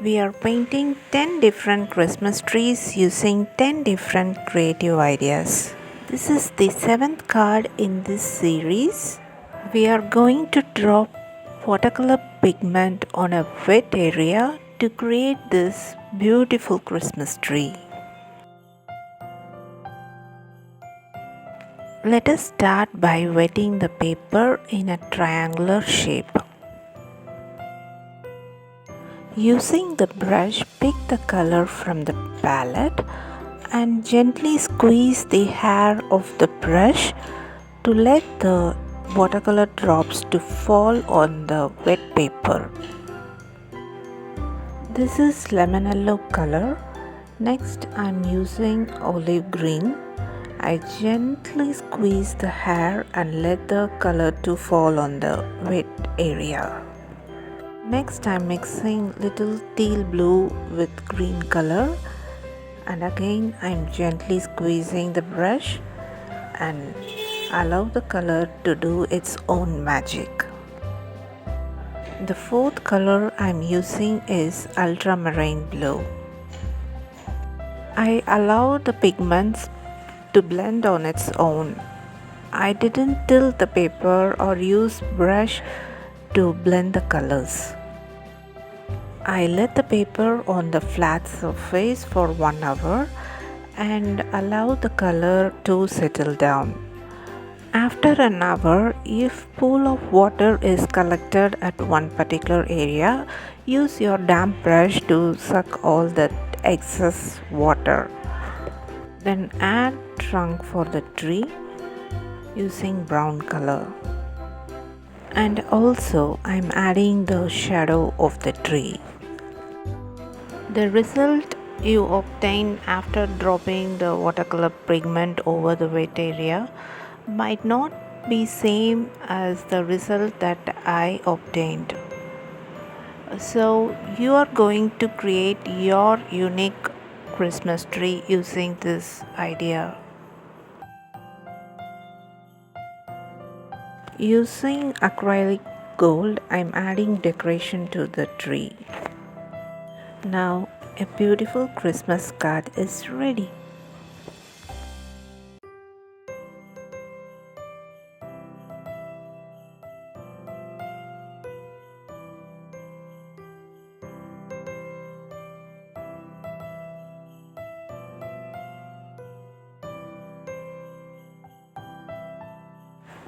We are painting 10 different Christmas trees using 10 different creative ideas. This is the 7th card in this series. We are going to drop watercolor pigment on a wet area to create this beautiful Christmas tree. Let us start by wetting the paper in a triangular shape. Using the brush, pick the color from the palette and gently squeeze the hair of the brush to let the watercolor drops to fall on the wet paper. This is lemon yellow color. Next, I am using olive green. I gently squeeze the hair and let the color to fall on the wet area. Next, I am mixing little teal blue with green color, and again I am gently squeezing the brush and allow the color to do its own magic. The fourth color I am using is ultramarine blue. I allow the pigments to blend on its own. I didn't tilt the paper or use brush to blend the colors. I let the paper on the flat surface for 1 hour and allow the color to settle down. After an hour, if pool of water is collected at one particular area, use your damp brush to suck all that excess water. Then add trunk for the tree using brown color. And also I am adding the shadow of the tree. The result you obtain after dropping the watercolor pigment over the wet area might not be same as the result that I obtained. So you are going to create your unique Christmas tree using this idea. Using acrylic gold, I am adding decoration to the tree. Now a beautiful Christmas card is ready.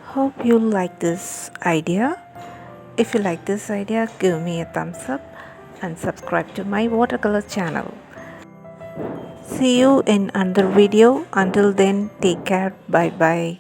Hope you like this idea. If you like this idea, give me a thumbs up and subscribe to my watercolor channel. See you in another video. Until then, take care. Bye bye.